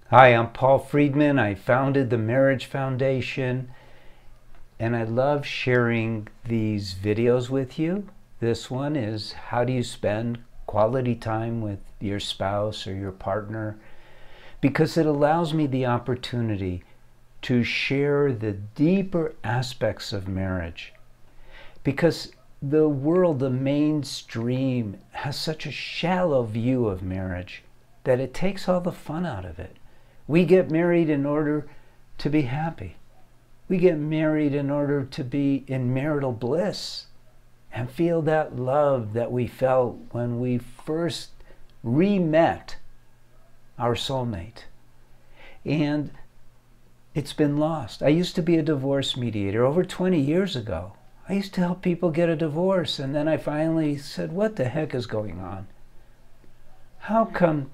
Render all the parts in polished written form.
Hi, I'm Paul Friedman. I founded the Marriage Foundation, and I love sharing these videos with you. This one is how do you spend quality time with your spouse or your partner, because it allows me the opportunity to share the deeper aspects of marriage. Because the world, the mainstream, has such a shallow view of marriage that it takes all the fun out of it. We get married in order to be happy. We get married in order to be in marital bliss and feel that love that we felt when we first re-met our soulmate. And it's been lost. I used to be a divorce mediator over 20 years ago. I used to help people get a divorce, and then I finally said, what the heck is going on? How come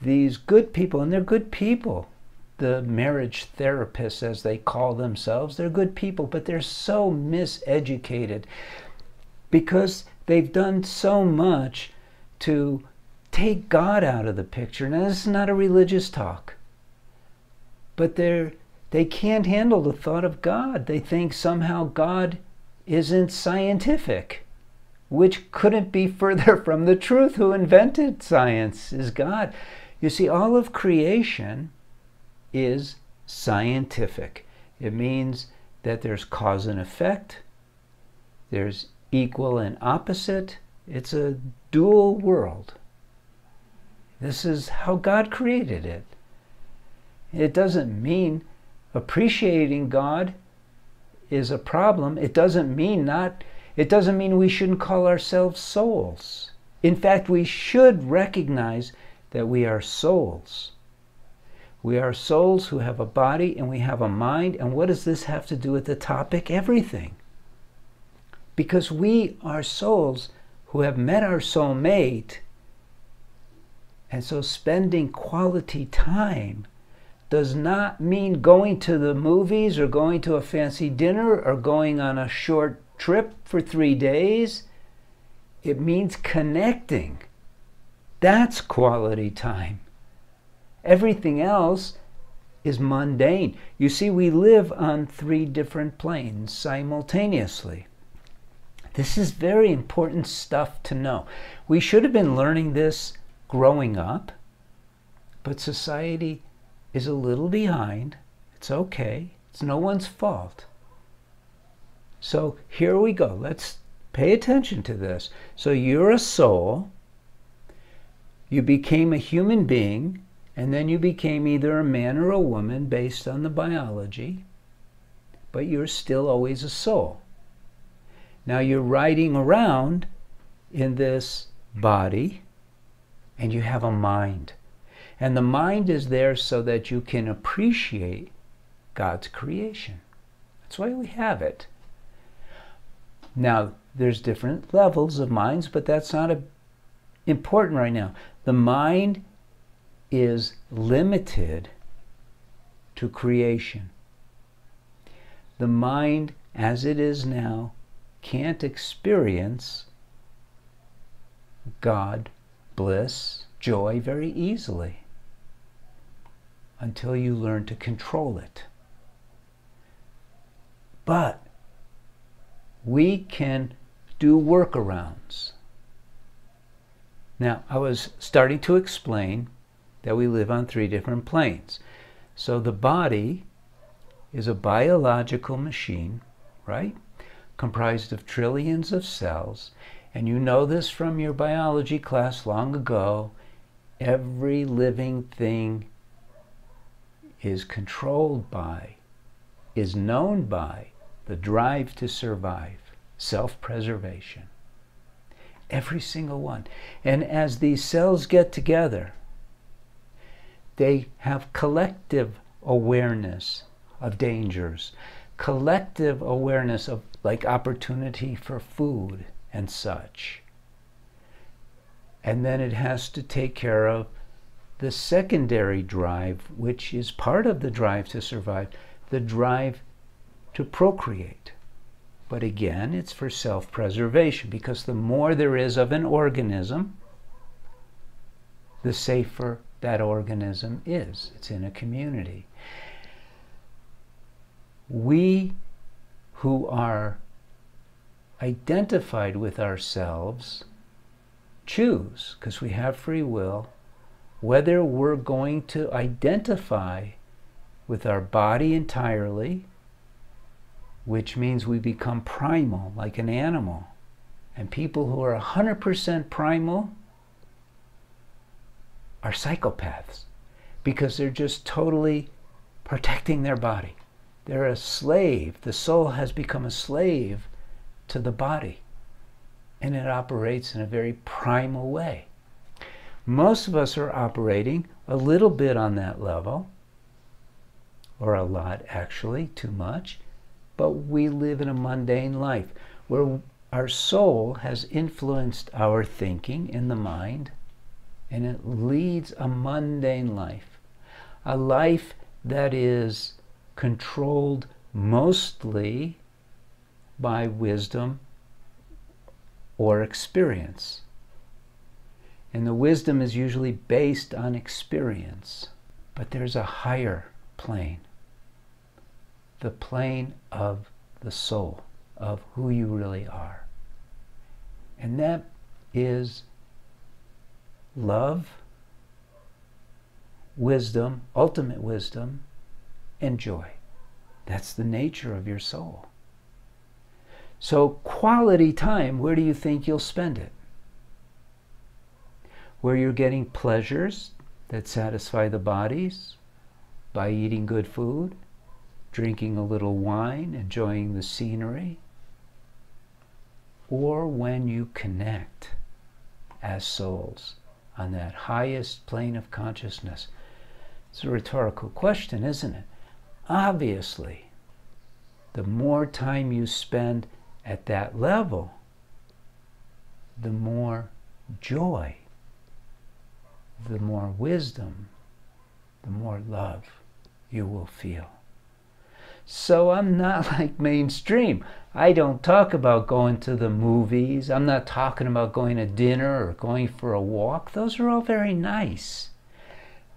these good people, and they're good people, the marriage therapists as they call themselves, they're good people, but they're so miseducated because they've done so much to take God out of the picture. Now, this is not a religious talk, but they can't handle the thought of God. They think somehow God isn't scientific, which couldn't be further from the truth. Who invented science is God. You see, all of creation is scientific. It means that there's cause and effect, there's equal and opposite. It's a dual world. This is how God created it. It doesn't mean appreciating God is a problem. It doesn't mean we shouldn't call ourselves souls. In fact, we should recognize that we are souls. We are souls who have a body and we have a mind. And what does this have to do with the topic? Everything. Because we are souls who have met our soulmate. And so spending quality time does not mean going to the movies or going to a fancy dinner or going on a short trip for 3 days. It means connecting. That's quality time. Everything else is mundane. You see, we live on 3 different planes simultaneously. This is very important stuff to know. We should have been learning this growing up, but society is a little behind. It's okay. It's no one's fault. So here we go. Let's pay attention to this. So you're a soul. You became a human being, and then you became either a man or a woman based on the biology, but you're still always a soul. Now you're riding around in this body, and you have a mind. And the mind is there so that you can appreciate God's creation. That's why we have it. Now, there's different levels of minds, but that's not important right now. The mind is limited to creation. The mind, as it is now, can't experience God, bliss, joy very easily until you learn to control it. But we can do workarounds. Now, I was starting to explain that we live on 3 different planes. So the body is a biological machine, right? Comprised of trillions of cells. And you know this from your biology class long ago. Every living thing is controlled by, is known by the drive to survive, self-preservation. Every single one. And as these cells get together, they have collective awareness of dangers, collective awareness of like opportunity for food and such. And then it has to take care of the secondary drive, which is part of the drive to survive, the drive to procreate. But again, it's for self-preservation, because the more there is of an organism, the safer that organism is. It's in a community. We who are identified with ourselves choose, because we have free will, whether we're going to identify with our body entirely, which means we become primal, like an animal. And people who are 100% primal are psychopaths, because they're just totally protecting their body. They're a slave. The soul has become a slave to the body, and it operates in a very primal way. Most of us are operating a little bit on that level, or a lot actually, too much, but we live in a mundane life where our soul has influenced our thinking in the mind, and it leads a mundane life, a life that is controlled mostly by wisdom or experience. And the wisdom is usually based on experience. But there's a higher plane, the plane of the soul, of who you really are. And that is love, wisdom, ultimate wisdom, and joy. That's the nature of your soul. So quality time, where do you think you'll spend it? Where you're getting pleasures that satisfy the bodies by eating good food, drinking a little wine, enjoying the scenery, or when you connect as souls on that highest plane of consciousness? It's a rhetorical question, isn't it? Obviously, the more time you spend at that level, the more joy, the more wisdom, the more love you will feel. So I'm not like mainstream. I don't talk about going to the movies. I'm not talking about going to dinner or going for a walk. Those are all very nice.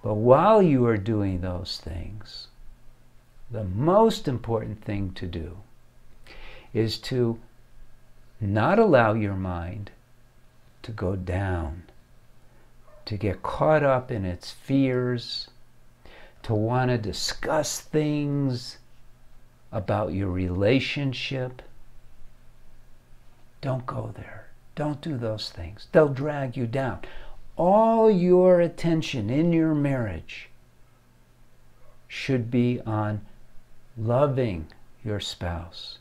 But while you are doing those things, the most important thing to do is to not allow your mind to go down, to get caught up in its fears, to want to discuss things about your relationship. Don't go there. Don't do those things. They'll drag you down. All your attention in your marriage should be on loving your spouse,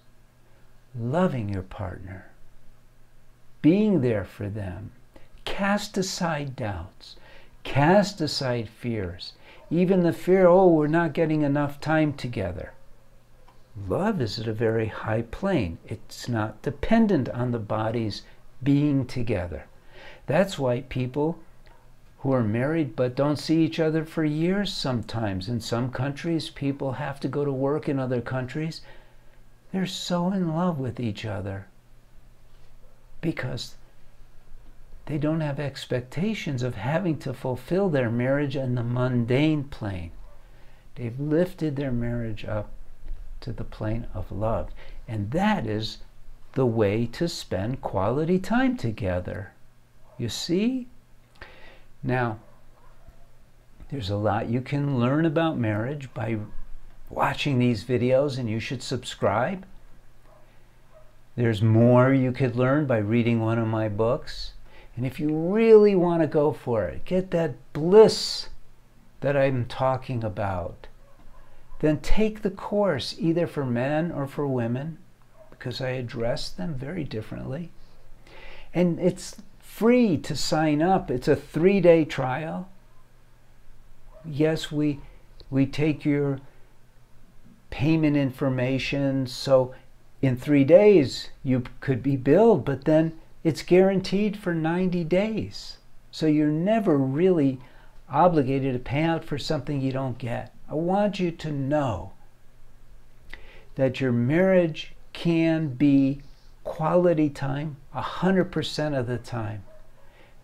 loving your partner, being there for them. Cast aside doubts, cast aside fears, even the fear, oh, we're not getting enough time together. Love is at a very high plane. It's not dependent on the bodies being together. That's why people who are married but don't see each other for years sometimes. In some countries, people have to go to work. In other countries, they're so in love with each other because they don't have expectations of having to fulfill their marriage in the mundane plane. They've lifted their marriage up to the plane of love. And that is the way to spend quality time together. You see? Now, there's a lot you can learn about marriage by watching these videos, and you should subscribe. There's more you could learn by reading one of my books. And if you really want to go for it, get that bliss that I'm talking about, then take the course, either for men or for women, because I address them very differently. And it's free to sign up. It's a 3-day trial. Yes, we take your payment information, so in 3 days you could be billed, but then it's guaranteed for 90 days. So you're never really obligated to pay out for something you don't get. I want you to know that your marriage can be quality time 100% of the time,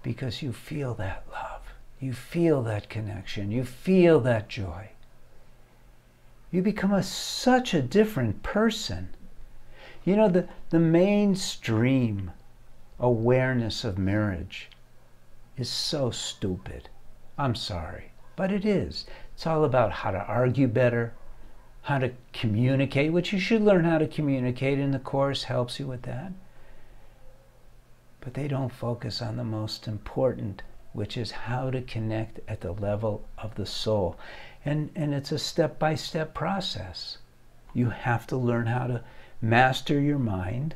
because you feel that love. You feel that connection. You feel that joy. You become such a different person. You know, the mainstream awareness of marriage is so stupid. I'm sorry, but it is. It's all about how to argue better, how to communicate, which you should learn how to communicate, and the Course helps you with that. But they don't focus on the most important, which is how to connect at the level of the soul. And it's a step-by-step process. You have to learn how to master your mind.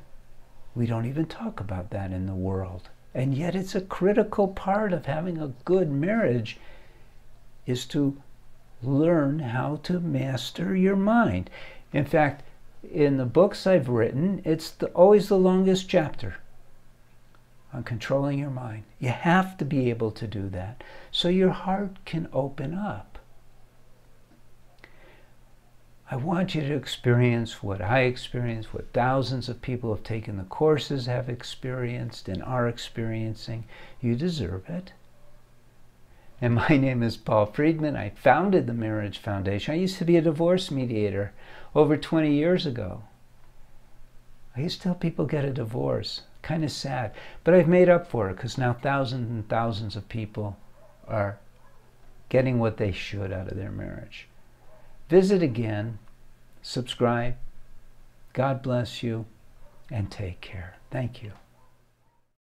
We don't even talk about that in the world. And yet it's a critical part of having a good marriage, is to learn how to master your mind. In fact, in the books I've written, it's always the longest chapter on controlling your mind. You have to be able to do that so your heart can open up. I want you to experience what I experienced, what thousands of people who have taken the courses have experienced and are experiencing. You deserve it. And my name is Paul Friedman. I founded the Marriage Foundation. I used to be a divorce mediator over 20 years ago. I used to help people get a divorce. Kind of sad. But I've made up for it, because now thousands and thousands of people are getting what they should out of their marriage. Visit again, subscribe. God bless you, and take care. Thank you.